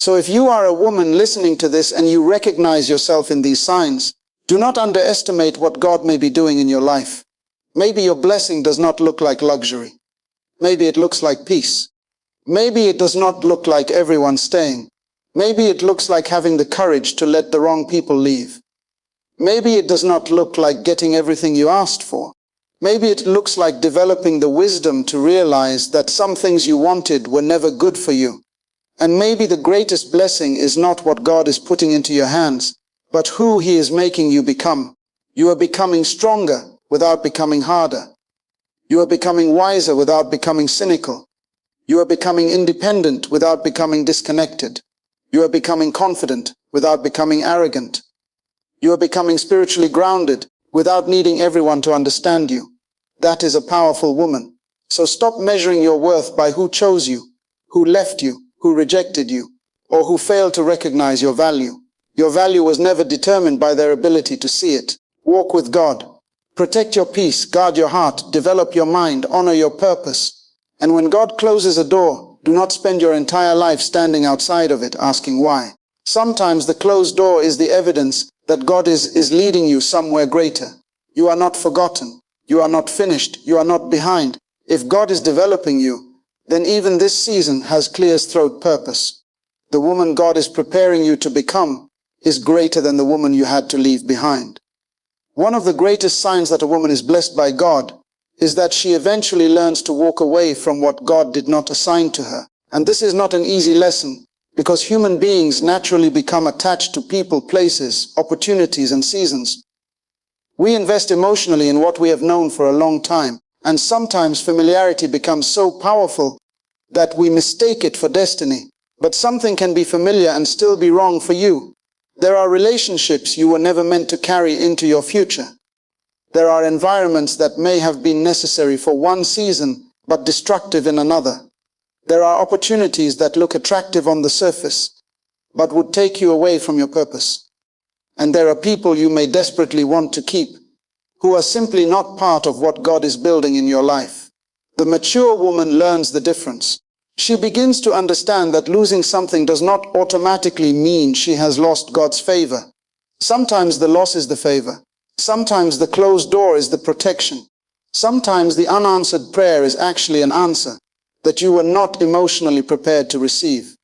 So if you are a woman listening to this and you recognize yourself in these signs, do not underestimate what God may be doing in your life. Maybe your blessing does not look like luxury. Maybe it looks like peace. Maybe it does not look like everyone staying. Maybe it looks like having the courage to let the wrong people leave. Maybe it does not look like getting everything you asked for. Maybe it looks like developing the wisdom to realize that some things you wanted were never good for you. And maybe the greatest blessing is not what God is putting into your hands, but who He is making you become. You are becoming stronger without becoming harder. You are becoming wiser without becoming cynical. You are becoming independent without becoming disconnected. You are becoming confident without becoming arrogant. You are becoming spiritually grounded without needing everyone to understand you. That is a powerful woman. So stop measuring your worth by who chose you, who left you, who rejected you, or who failed to recognize your value. Your value was never determined by their ability to see it. Walk with God. Protect your peace, guard your heart, develop your mind, honor your purpose. And when God closes a door, do not spend your entire life standing outside of it asking why. Sometimes the closed door is the evidence that God is leading you somewhere greater. You are not forgotten. You are not finished. You are not behind. If God is developing you, then even this season has clear-throat purpose. The woman God is preparing you to become is greater than the woman you had to leave behind. One of the greatest signs that a woman is blessed by God is that she eventually learns to walk away from what God did not assign to her. And this is not an easy lesson, because human beings naturally become attached to people, places, opportunities, and seasons. We invest emotionally in what we have known for a long time, and sometimes familiarity becomes so powerful that we mistake it for destiny. But something can be familiar and still be wrong for you. There are relationships you were never meant to carry into your future. There are environments that may have been necessary for one season, but destructive in another. There are opportunities that look attractive on the surface, but would take you away from your purpose. And there are people you may desperately want to keep, who are simply not part of what God is building in your life. The mature woman learns the difference. She begins to understand that losing something does not automatically mean she has lost God's favor. Sometimes the loss is the favor. Sometimes the closed door is the protection. Sometimes the unanswered prayer is actually an answer that you were not emotionally prepared to receive.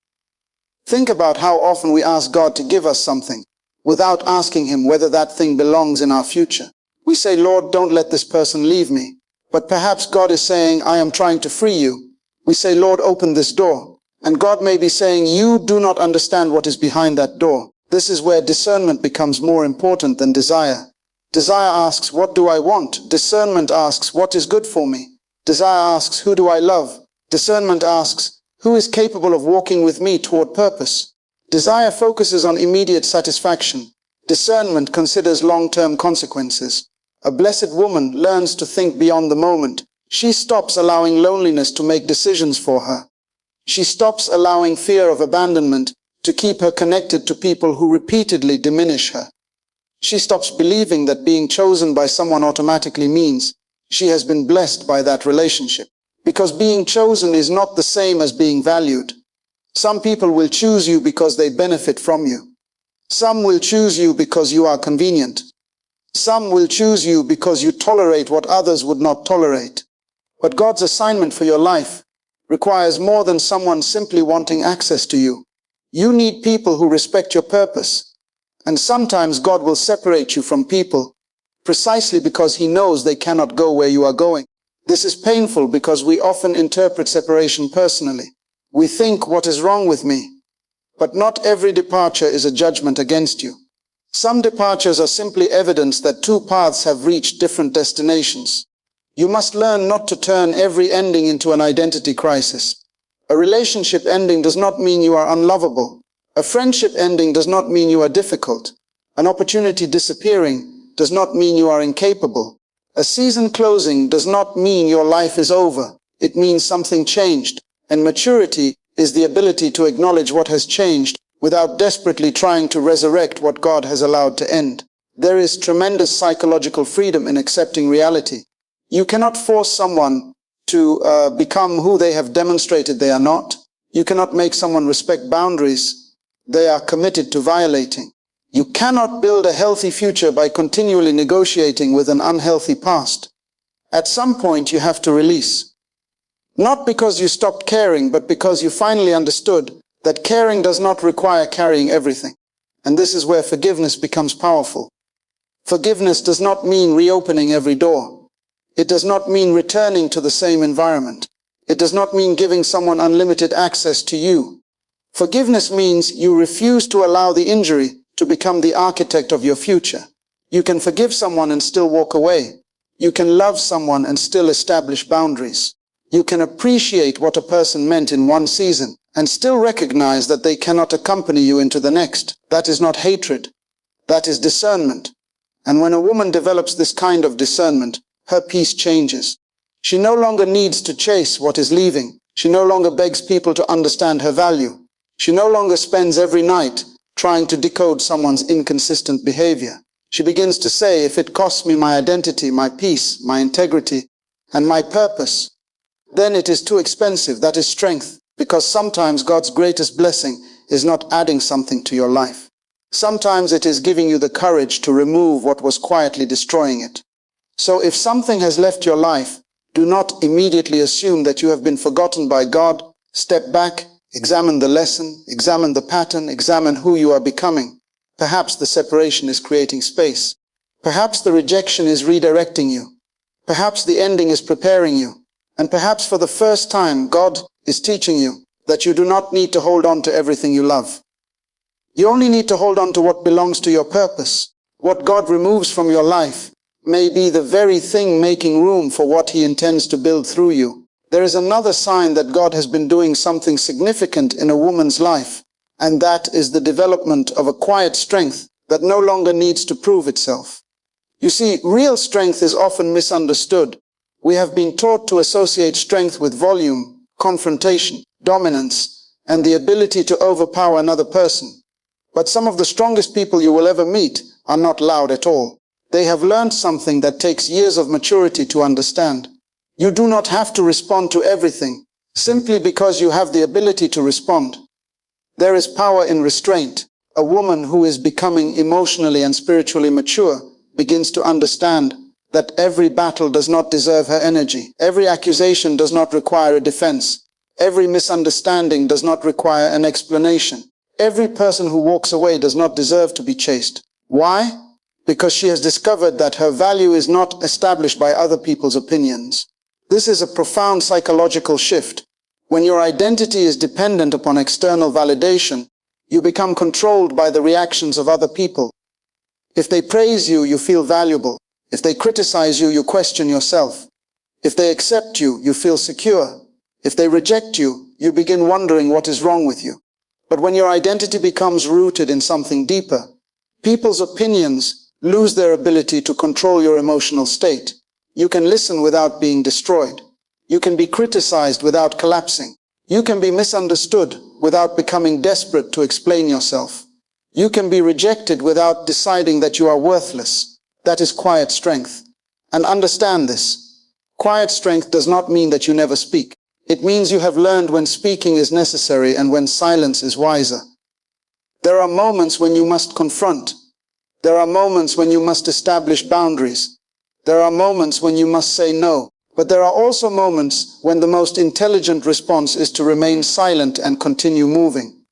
Think about how often we ask God to give us something without asking Him whether that thing belongs in our future. We say, Lord, don't let this person leave me. But perhaps God is saying, I am trying to free you. We say, Lord, open this door. And God may be saying, you do not understand what is behind that door. This is where discernment becomes more important than desire. Desire asks, what do I want? Discernment asks, what is good for me? Desire asks, who do I love? Discernment asks, who is capable of walking with me toward purpose? Desire focuses on immediate satisfaction. Discernment considers long-term consequences. A blessed woman learns to think beyond the moment. She stops allowing loneliness to make decisions for her. She stops allowing fear of abandonment to keep her connected to people who repeatedly diminish her. She stops believing that being chosen by someone automatically means she has been blessed by that relationship. Because being chosen is not the same as being valued. Some people will choose you because they benefit from you. Some will choose you because you are convenient. Some will choose you because you tolerate what others would not tolerate. But God's assignment for your life requires more than someone simply wanting access to you. You need people who respect your purpose. And sometimes God will separate you from people precisely because He knows they cannot go where you are going. This is painful because we often interpret separation personally. We think, what is wrong with me? But not every departure is a judgment against you. Some departures are simply evidence that two paths have reached different destinations. You must learn not to turn every ending into an identity crisis. A relationship ending does not mean you are unlovable. A friendship ending does not mean you are difficult. An opportunity disappearing does not mean you are incapable. A season closing does not mean your life is over. It means something changed. And maturity is the ability to acknowledge what has changed without desperately trying to resurrect what God has allowed to end. There is tremendous psychological freedom in accepting reality. You cannot force someone to become who they have demonstrated they are not. You cannot make someone respect boundaries they are committed to violating. You cannot build a healthy future by continually negotiating with an unhealthy past. At some point you have to release. Not because you stopped caring, but because you finally understood that caring does not require carrying everything. And this is where forgiveness becomes powerful. Forgiveness does not mean reopening every door. It does not mean returning to the same environment. It does not mean giving someone unlimited access to you. Forgiveness means you refuse to allow the injury to become the architect of your future. You can forgive someone and still walk away. You can love someone and still establish boundaries. You can appreciate what a person meant in one season and still recognize that they cannot accompany you into the next. That is not hatred. That is discernment. And when a woman develops this kind of discernment, her peace changes. She no longer needs to chase what is leaving. She no longer begs people to understand her value. She no longer spends every night trying to decode someone's inconsistent behavior. She begins to say, if it costs me my identity, my peace, my integrity, and my purpose, then it is too expensive. That is strength. Because sometimes God's greatest blessing is not adding something to your life. Sometimes it is giving you the courage to remove what was quietly destroying it. So if something has left your life, do not immediately assume that you have been forgotten by God. Step back, examine the lesson, examine the pattern, examine who you are becoming. Perhaps the separation is creating space. Perhaps the rejection is redirecting you. Perhaps the ending is preparing you. And perhaps for the first time, God is teaching you that you do not need to hold on to everything you love. You only need to hold on to what belongs to your purpose. What God removes from your life may be the very thing making room for what He intends to build through you. There is another sign that God has been doing something significant in a woman's life, and that is the development of a quiet strength that no longer needs to prove itself. You see, real strength is often misunderstood. We have been taught to associate strength with volume, confrontation, dominance, and the ability to overpower another person. But some of the strongest people you will ever meet are not loud at all. They have learned something that takes years of maturity to understand. You do not have to respond to everything simply because you have the ability to respond. There is power in restraint. A woman who is becoming emotionally and spiritually mature begins to understand that every battle does not deserve her energy. Every accusation does not require a defense. Every misunderstanding does not require an explanation. Every person who walks away does not deserve to be chased. Why? Because she has discovered that her value is not established by other people's opinions. This is a profound psychological shift. When your identity is dependent upon external validation, you become controlled by the reactions of other people. If they praise you, you feel valuable. If they criticize you, you question yourself. If they accept you, you feel secure. If they reject you, you begin wondering what is wrong with you. But when your identity becomes rooted in something deeper, people's opinions lose their ability to control your emotional state. You can listen without being destroyed. You can be criticized without collapsing. You can be misunderstood without becoming desperate to explain yourself. You can be rejected without deciding that you are worthless. That is quiet strength. And understand this. Quiet strength does not mean that you never speak. It means you have learned when speaking is necessary and when silence is wiser. There are moments when you must confront. There are moments when you must establish boundaries. There are moments when you must say no. But there are also moments when the most intelligent response is to remain silent and continue moving.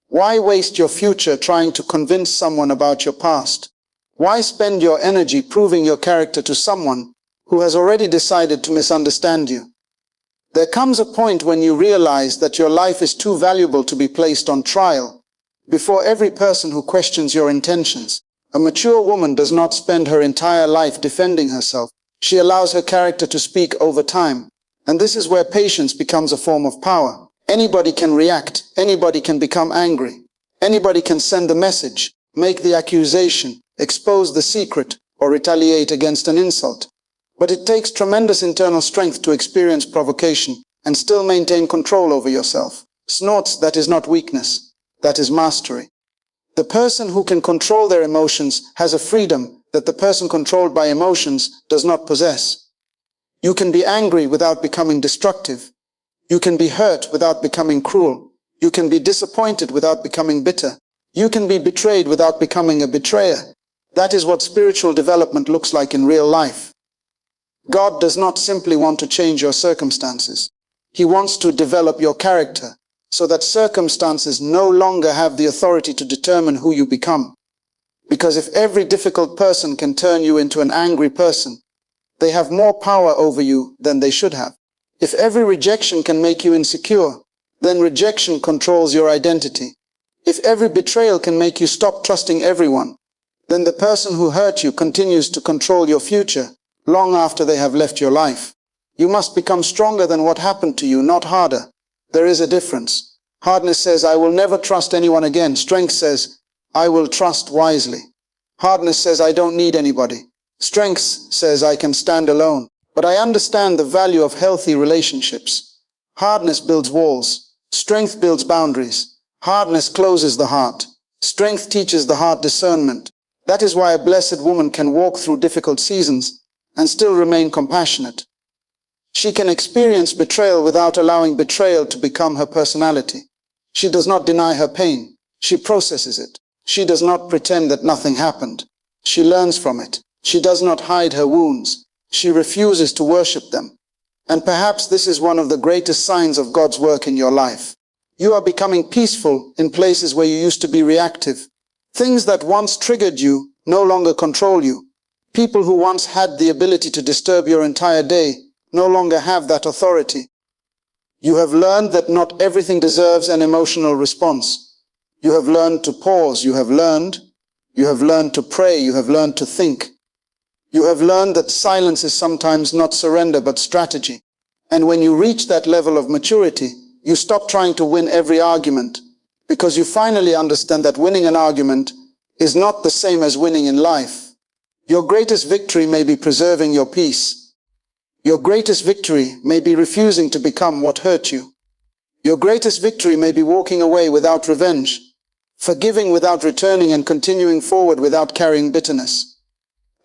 Why waste your future trying to convince someone about your past? Why spend your energy proving your character to someone who has already decided to misunderstand you? There comes a point when you realize that your life is too valuable to be placed on trial before every person who questions your intentions. A mature woman does not spend her entire life defending herself. She allows her character to speak over time. And this is where patience becomes a form of power. Anybody can react. Anybody can become angry. Anybody can send a message, make the accusation, expose the secret, or retaliate against an insult. But it takes tremendous internal strength to experience provocation and still maintain control over yourself. Snorts, that is not weakness. That is mastery. The person who can control their emotions has a freedom that the person controlled by emotions does not possess. You can be angry without becoming destructive. You can be hurt without becoming cruel. You can be disappointed without becoming bitter. You can be betrayed without becoming a betrayer. That is what spiritual development looks like in real life. God does not simply want to change your circumstances. He wants to develop your character so that circumstances no longer have the authority to determine who you become. Because if every difficult person can turn you into an angry person, they have more power over you than they should have. If every rejection can make you insecure, then rejection controls your identity. If every betrayal can make you stop trusting everyone, then the person who hurt you continues to control your future long after they have left your life. You must become stronger than what happened to you, not harder. There is a difference. Hardness says, I will never trust anyone again. Strength says, I will trust wisely. Hardness says, I don't need anybody. Strength says, I can stand alone. But I understand the value of healthy relationships. Hardness builds walls. Strength builds boundaries. Hardness closes the heart. Strength teaches the heart discernment. That is why a blessed woman can walk through difficult seasons and still remain compassionate. She can experience betrayal without allowing betrayal to become her personality. She does not deny her pain. She processes it. She does not pretend that nothing happened. She learns from it. She does not hide her wounds. She refuses to worship them. And perhaps this is one of the greatest signs of God's work in your life. You are becoming peaceful in places where you used to be reactive. Things that once triggered you no longer control you. People who once had the ability to disturb your entire day no longer have that authority. You have learned that not everything deserves an emotional response. You have learned to pause. You have learned to pray. You have learned to think. You have learned that silence is sometimes not surrender but strategy. And when you reach that level of maturity, you stop trying to win every argument, because you finally understand that winning an argument is not the same as winning in life. Your greatest victory may be preserving your peace. Your greatest victory may be refusing to become what hurt you. Your greatest victory may be walking away without revenge, forgiving without returning, and continuing forward without carrying bitterness.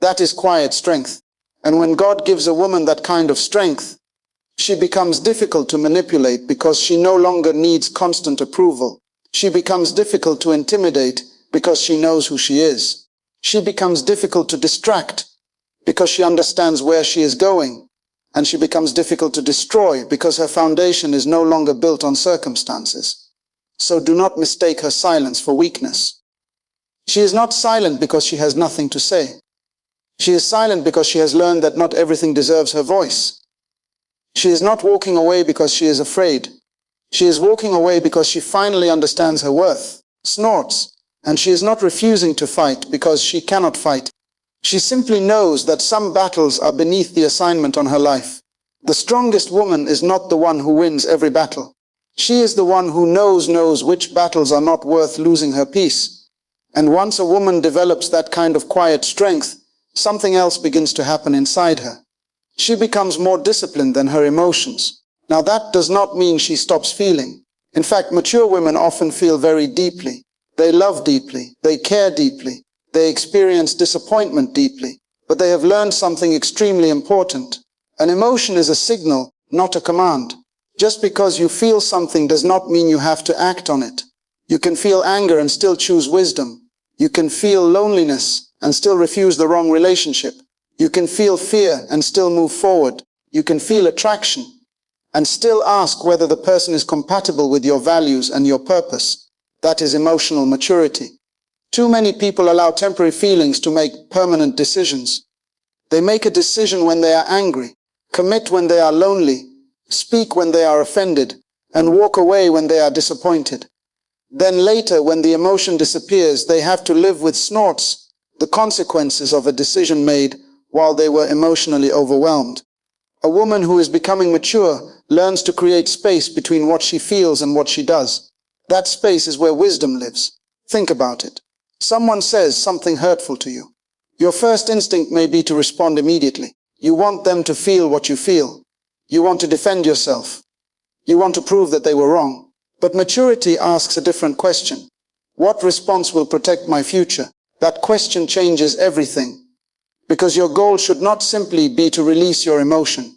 That is quiet strength. And when God gives a woman that kind of strength, she becomes difficult to manipulate because she no longer needs constant approval. She becomes difficult to intimidate because she knows who she is. She becomes difficult to distract because she understands where she is going. And she becomes difficult to destroy because her foundation is no longer built on circumstances. So do not mistake her silence for weakness. She is not silent because she has nothing to say. She is silent because she has learned that not everything deserves her voice. She is not walking away because she is afraid. She is walking away because she finally understands her worth, snorts, and she is not refusing to fight because she cannot fight. She simply knows that some battles are beneath the assignment on her life. The strongest woman is not the one who wins every battle. She is the one who knows which battles are not worth losing her peace. And once a woman develops that kind of quiet strength, something else begins to happen inside her. She becomes more disciplined than her emotions. Now that does not mean she stops feeling. In fact, mature women often feel very deeply. They love deeply. They care deeply. They experience disappointment deeply, but they have learned something extremely important. An emotion is a signal, not a command. Just because you feel something does not mean you have to act on it. You can feel anger and still choose wisdom. You can feel loneliness and still refuse the wrong relationship. You can feel fear and still move forward. You can feel attraction and still ask whether the person is compatible with your values and your purpose. That is emotional maturity. Too many people allow temporary feelings to make permanent decisions. They make a decision when they are angry, commit when they are lonely, speak when they are offended, and walk away when they are disappointed. Then later, when the emotion disappears, they have to live with snorts, the consequences of a decision made while they were emotionally overwhelmed. A woman who is becoming mature learns to create space between what she feels and what she does. That space is where wisdom lives. Think about it. Someone says something hurtful to you. Your first instinct may be to respond immediately. You want them to feel what you feel. You want to defend yourself. You want to prove that they were wrong. But maturity asks a different question. What response will protect my future? That question changes everything. Because your goal should not simply be to release your emotion.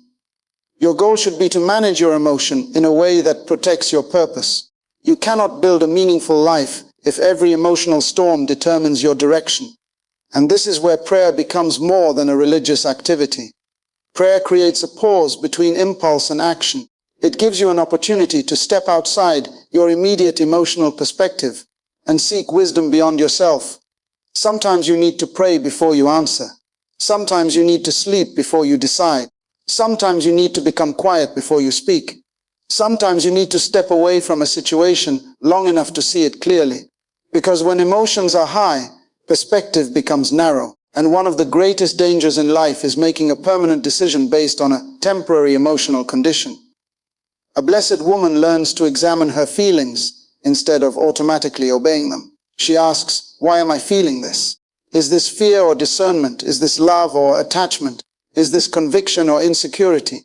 Your goal should be to manage your emotion in a way that protects your purpose. You cannot build a meaningful life if every emotional storm determines your direction? And this is where prayer becomes more than a religious activity. Prayer creates a pause between impulse and action. It gives you an opportunity to step outside your immediate emotional perspective and seek wisdom beyond yourself. Sometimes you need to pray before you answer. Sometimes you need to sleep before you decide. Sometimes you need to become quiet before you speak. Sometimes you need to step away from a situation long enough to see it clearly. Because when emotions are high, perspective becomes narrow. And one of the greatest dangers in life is making a permanent decision based on a temporary emotional condition. A blessed woman learns to examine her feelings instead of automatically obeying them. She asks, why am I feeling this? Is this fear or discernment? Is this love or attachment? Is this conviction or insecurity?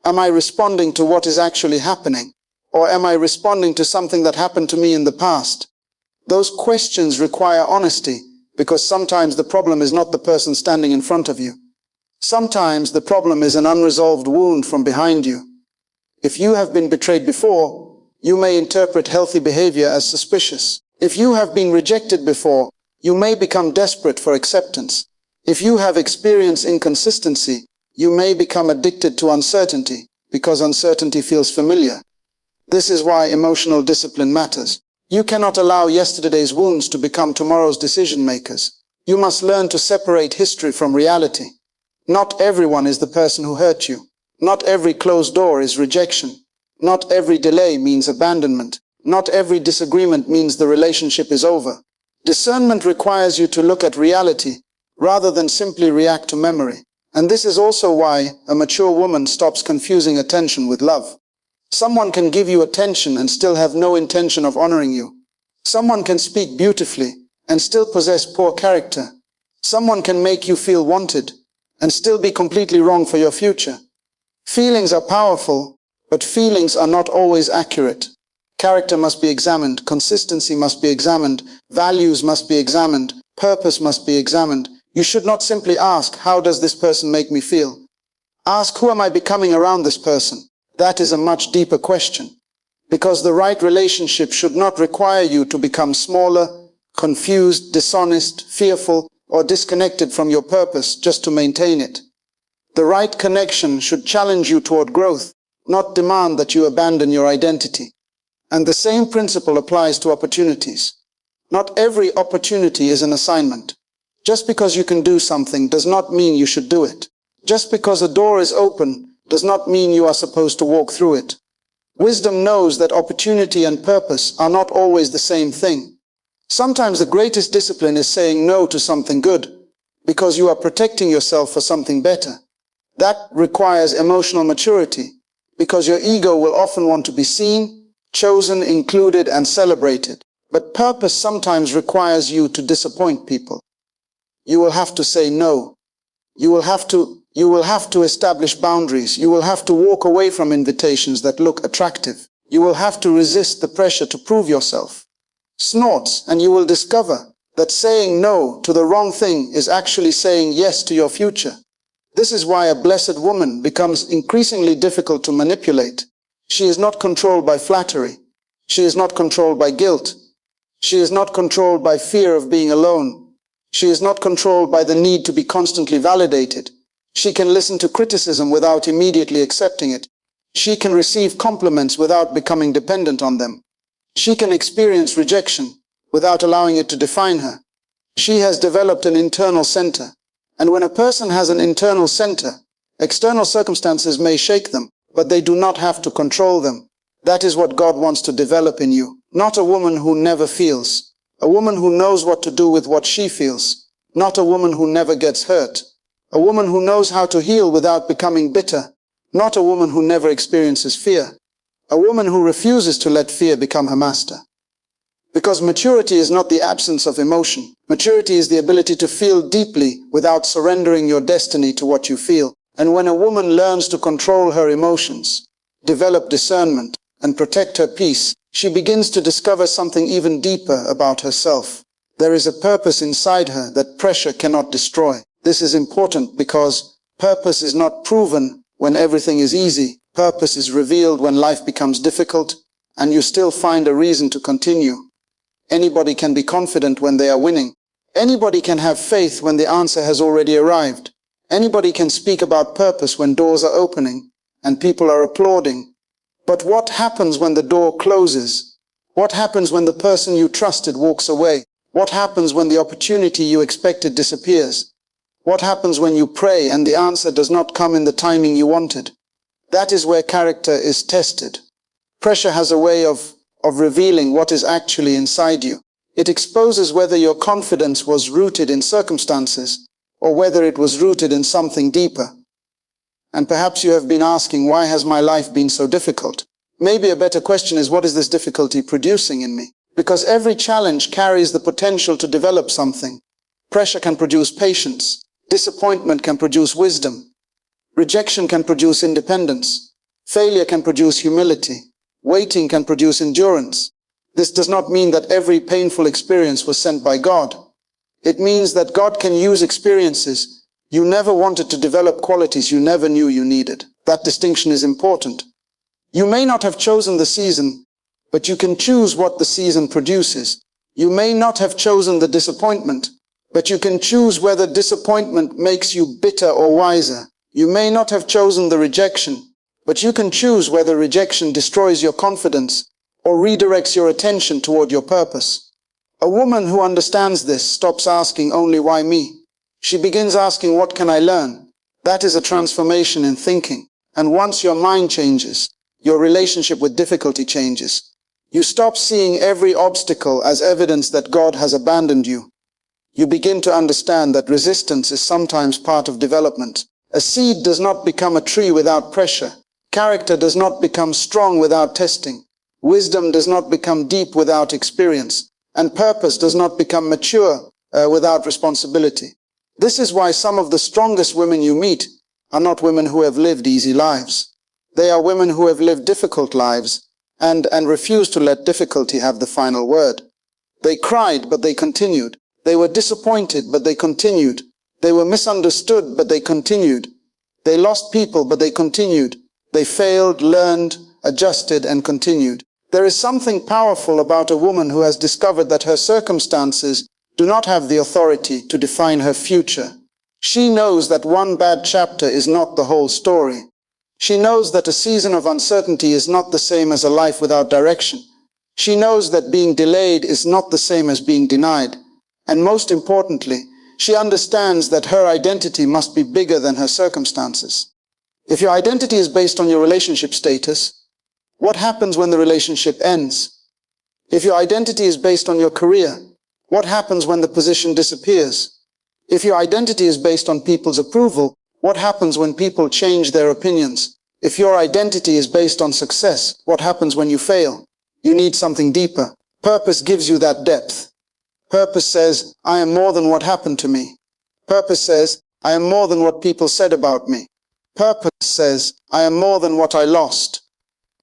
Am I responding to what is actually happening? Or am I responding to something that happened to me in the past? Those questions require honesty, because sometimes the problem is not the person standing in front of you. Sometimes the problem is an unresolved wound from behind you. If you have been betrayed before, you may interpret healthy behavior as suspicious. If you have been rejected before, you may become desperate for acceptance. If you have experienced inconsistency, you may become addicted to uncertainty, because uncertainty feels familiar. This is why emotional discipline matters. You cannot allow yesterday's wounds to become tomorrow's decision makers. You must learn to separate history from reality. Not everyone is the person who hurt you. Not every closed door is rejection. Not every delay means abandonment. Not every disagreement means the relationship is over. Discernment requires you to look at reality rather than simply react to memory. And this is also why a mature woman stops confusing attention with love. Someone can give you attention and still have no intention of honoring you. Someone can speak beautifully and still possess poor character. Someone can make you feel wanted and still be completely wrong for your future. Feelings are powerful, but feelings are not always accurate. Character must be examined, consistency must be examined, values must be examined, purpose must be examined. You should not simply ask, how does this person make me feel? Ask, who am I becoming around this person? That is a much deeper question. Because the right relationship should not require you to become smaller, confused, dishonest, fearful, or disconnected from your purpose just to maintain it. The right connection should challenge you toward growth, not demand that you abandon your identity. And the same principle applies to opportunities. Not every opportunity is an assignment. Just because you can do something does not mean you should do it. Just because a door is open does not mean you are supposed to walk through it. Wisdom knows that opportunity and purpose are not always the same thing. Sometimes the greatest discipline is saying no to something good, because you are protecting yourself for something better. That requires emotional maturity, because your ego will often want to be seen, chosen, included, and celebrated. But purpose sometimes requires you to disappoint people. You will have to say no. You will have to establish boundaries. You will have to walk away from invitations that look attractive. You will have to resist the pressure to prove yourself. Snort, and you will discover that saying no to the wrong thing is actually saying yes to your future. This is why a blessed woman becomes increasingly difficult to manipulate. She is not controlled by flattery. She is not controlled by guilt. She is not controlled by fear of being alone. She is not controlled by the need to be constantly validated. She can listen to criticism without immediately accepting it. She can receive compliments without becoming dependent on them. She can experience rejection without allowing it to define her. She has developed an internal center. And when a person has an internal center, external circumstances may shake them, but they do not have to control them. That is what God wants to develop in you. Not a woman who never feels. A woman who knows what to do with what she feels. Not a woman who never gets hurt. A woman who knows how to heal without becoming bitter. Not a woman who never experiences fear. A woman who refuses to let fear become her master. Because maturity is not the absence of emotion. Maturity is the ability to feel deeply without surrendering your destiny to what you feel. And when a woman learns to control her emotions, develop discernment, and protect her peace, she begins to discover something even deeper about herself. There is a purpose inside her that pressure cannot destroy. This is important because purpose is not proven when everything is easy. Purpose is revealed when life becomes difficult, and you still find a reason to continue. Anybody can be confident when they are winning. Anybody can have faith when the answer has already arrived. Anybody can speak about purpose when doors are opening and people are applauding. But what happens when the door closes? What happens when the person you trusted walks away? What happens when the opportunity you expected disappears? What happens when you pray and the answer does not come in the timing you wanted? That is where character is tested. Pressure has a way of revealing what is actually inside you. It exposes whether your confidence was rooted in circumstances or whether it was rooted in something deeper. And perhaps you have been asking, why has my life been so difficult? Maybe a better question is, what is this difficulty producing in me? Because every challenge carries the potential to develop something. Pressure can produce patience. Disappointment can produce wisdom. Rejection can produce independence. Failure can produce humility. Waiting can produce endurance. This does not mean that every painful experience was sent by God. It means that God can use experiences you never wanted to develop qualities you never knew you needed. That distinction is important. You may not have chosen the season, but you can choose what the season produces. You may not have chosen the disappointment, but you can choose whether disappointment makes you bitter or wiser. You may not have chosen the rejection, but you can choose whether rejection destroys your confidence or redirects your attention toward your purpose. A woman who understands this stops asking only why me. She begins asking, what can I learn? That is a transformation in thinking. And once your mind changes, your relationship with difficulty changes. You stop seeing every obstacle as evidence that God has abandoned you. You begin to understand that resistance is sometimes part of development. A seed does not become a tree without pressure. Character does not become strong without testing. Wisdom does not become deep without experience. And purpose does not become mature without responsibility. This is why some of the strongest women you meet are not women who have lived easy lives. They are women who have lived difficult lives and refuse to let difficulty have the final word. They cried, but they continued. They were disappointed, but they continued. They were misunderstood, but they continued. They lost people, but they continued. They failed, learned, adjusted, and continued. There is something powerful about a woman who has discovered that her circumstances do not have the authority to define her future. She knows that one bad chapter is not the whole story. She knows that a season of uncertainty is not the same as a life without direction. She knows that being delayed is not the same as being denied. And most importantly, she understands that her identity must be bigger than her circumstances. If your identity is based on your relationship status, what happens when the relationship ends? If your identity is based on your career, what happens when the position disappears? If your identity is based on people's approval, what happens when people change their opinions? If your identity is based on success, what happens when you fail? You need something deeper. Purpose gives you that depth. Purpose says, I am more than what happened to me. Purpose says, I am more than what people said about me. Purpose says, I am more than what I lost.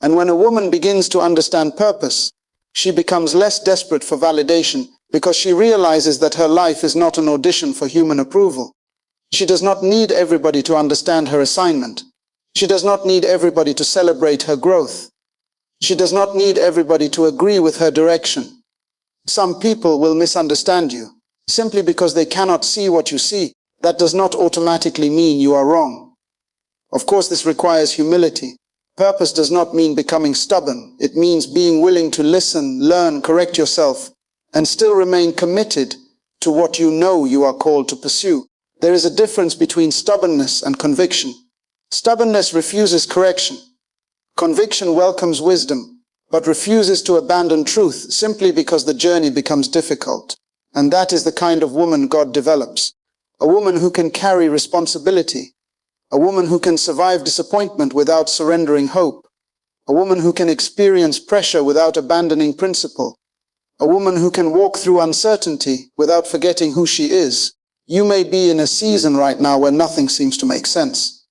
And when a woman begins to understand purpose, she becomes less desperate for validation because she realizes that her life is not an audition for human approval. She does not need everybody to understand her assignment. She does not need everybody to celebrate her growth. She does not need everybody to agree with her direction. Some people will misunderstand you simply because they cannot see what you see. That does not automatically mean you are wrong. Of course, this requires humility. Purpose does not mean becoming stubborn. It means being willing to listen, learn, correct yourself, and still remain committed to what you know you are called to pursue. There is a difference between stubbornness and conviction. Stubbornness refuses correction. Conviction welcomes wisdom, but refuses to abandon truth simply because the journey becomes difficult. And that is the kind of woman God develops. A woman who can carry responsibility. A woman who can survive disappointment without surrendering hope. A woman who can experience pressure without abandoning principle. A woman who can walk through uncertainty without forgetting who she is. You may be in a season right now where nothing seems to make sense.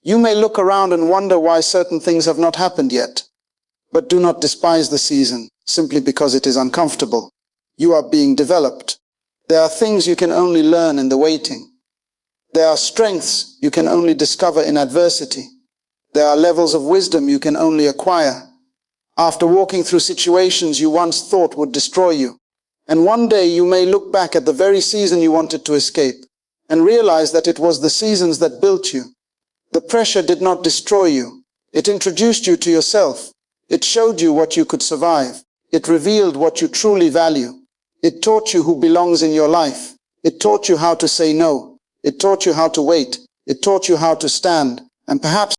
You may look around and wonder why certain things have not happened yet. But do not despise the season simply because it is uncomfortable. You are being developed. There are things you can only learn in the waiting. There are strengths you can only discover in adversity. There are levels of wisdom you can only acquire after walking through situations you once thought would destroy you. And one day you may look back at the very season you wanted to escape and realize that it was the seasons that built you. The pressure did not destroy you. It introduced you to yourself. It showed you what you could survive. It revealed what you truly value. It taught you who belongs in your life. It taught you how to say no. It taught you how to wait. It taught you how to stand. And perhaps